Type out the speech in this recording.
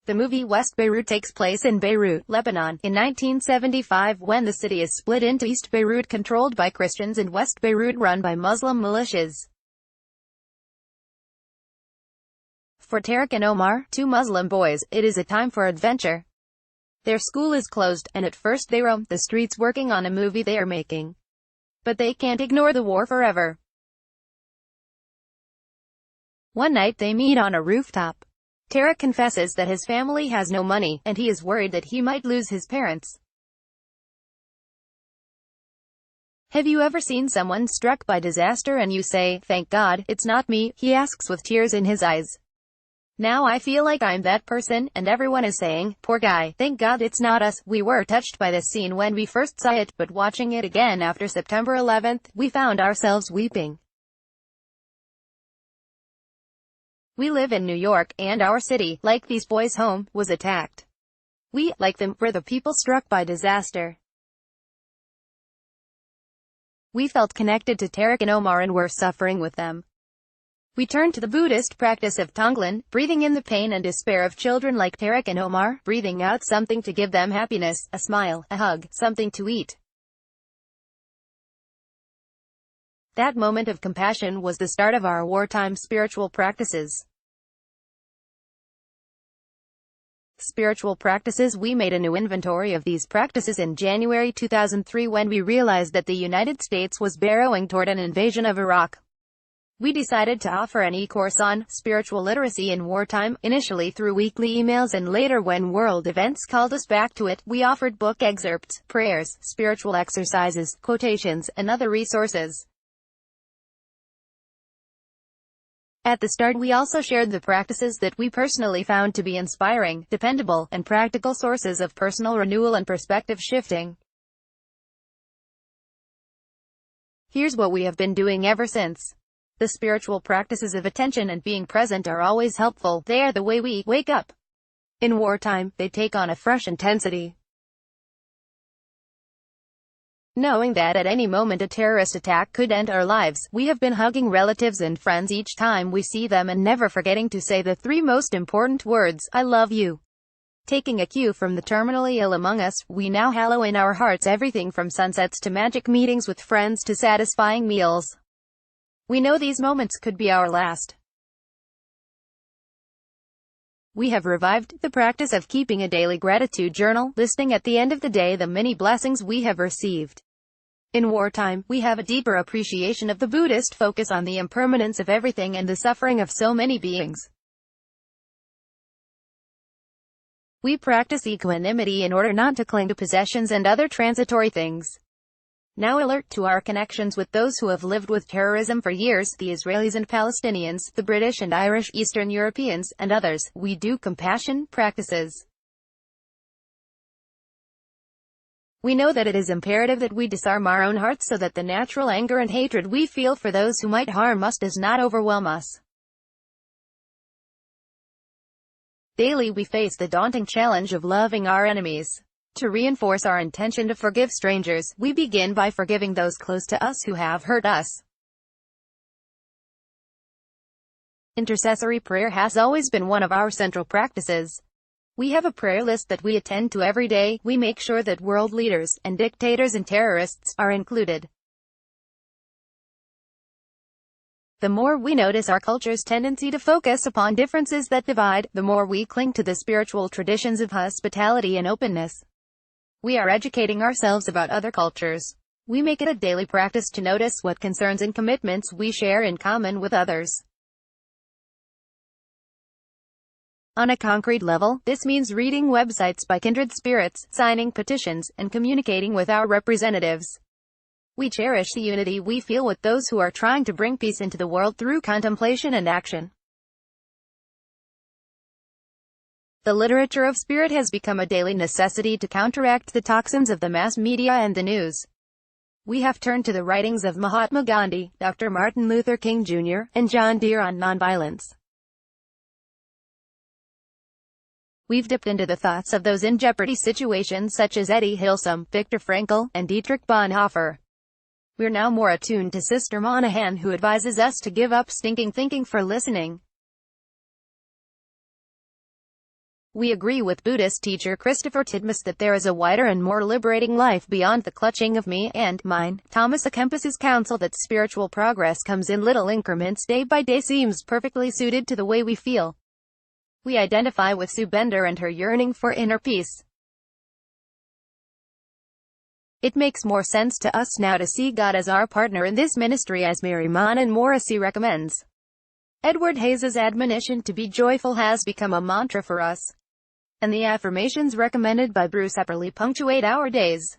The movie West Beirut takes place in Beirut, Lebanon, in 1975 when the city is split into East Beirut controlled by Christians and West Beirut run by Muslim militias. For Tarek and Omar, two Muslim boys, it is a time for adventure. Their school is closed, and at first they roam the streets working on a movie they are making. But they can't ignore the war forever. One night they meet on a rooftop. Tarek confesses that his family has no money, and he is worried that he might lose his parents. Have you ever seen someone struck by disaster and you say, "Thank God, it's not me," he asks with tears in his eyes. Now I feel like I'm that person, and everyone is saying, "Poor guy, thank God it's not us." We were touched by this scene when we first saw it, but watching it again after September 11th, we found ourselves weeping. We live in New York, and our city, like these boys' home, was attacked. We, like them, were the people struck by disaster. We felt connected to Tarek and Omar and were suffering with them. We turned to the Buddhist practice of Tonglen, breathing in the pain and despair of children like Tarek and Omar, breathing out something to give them happiness, a smile, a hug, something to eat. That moment of compassion was the start of our wartime spiritual practices. Spiritual practices. We made a new inventory of these practices in January 2003 when we realized that the United States was barreling toward an invasion of Iraq. We decided to offer an e-course on spiritual literacy in wartime, initially through weekly emails and later when world events called us back to it, we offered book excerpts, prayers, spiritual exercises, quotations, and other resources. At the start we also shared the practices that we personally found to be inspiring, dependable, and practical sources of personal renewal and perspective shifting. Here's what we have been doing ever since. The spiritual practices of attention and being present are always helpful. They are the way we wake up. In wartime, they take on a fresh intensity. Knowing that at any moment a terrorist attack could end our lives, we have been hugging relatives and friends each time we see them and never forgetting to say the three most important words, "I love you." Taking a cue from the terminally ill among us, we now hallow in our hearts everything from sunsets to magic meetings with friends to satisfying meals. We know these moments could be our last. We have revived the practice of keeping a daily gratitude journal, listing at the end of the day the many blessings we have received. In wartime, we have a deeper appreciation of the Buddhist focus on the impermanence of everything and the suffering of so many beings. We practice equanimity in order not to cling to possessions and other transitory things. Now alert to our connections with those who have lived with terrorism for years, the Israelis and Palestinians, the British and Irish, Eastern Europeans, and others, we do compassion practices. We know that it is imperative that we disarm our own hearts so that the natural anger and hatred we feel for those who might harm us does not overwhelm us. Daily we face the daunting challenge of loving our enemies. To reinforce our intention to forgive strangers, we begin by forgiving those close to us who have hurt us. Intercessory prayer has always been one of our central practices. We have a prayer list that we attend to every day. We make sure that world leaders, and dictators and terrorists, are included. The more we notice our culture's tendency to focus upon differences that divide, the more we cling to the spiritual traditions of hospitality and openness. We are educating ourselves about other cultures. We make it a daily practice to notice what concerns and commitments we share in common with others. On a concrete level, this means reading websites by kindred spirits, signing petitions, and communicating with our representatives. We cherish the unity we feel with those who are trying to bring peace into the world through contemplation and action. The literature of spirit has become a daily necessity to counteract the toxins of the mass media and the news. We have turned to the writings of Mahatma Gandhi, Dr. Martin Luther King Jr., and John Deere on nonviolence. We've dipped into the thoughts of those in jeopardy situations such as Eddie Hilsum, Viktor Frankl, and Dietrich Bonhoeffer. We're now more attuned to Sister Monahan, who advises us to give up stinking thinking for listening. We agree with Buddhist teacher Christopher Tidmus that there is a wider and more liberating life beyond the clutching of me and mine. Thomas A. Kempis's counsel that spiritual progress comes in little increments day by day seems perfectly suited to the way we feel. We identify with Sue Bender and her yearning for inner peace. It makes more sense to us now to see God as our partner in this ministry, as Mary Manan Morrissey recommends. Edward Hayes's admonition to be joyful has become a mantra for us, and the affirmations recommended by Bruce Epperly punctuate our days.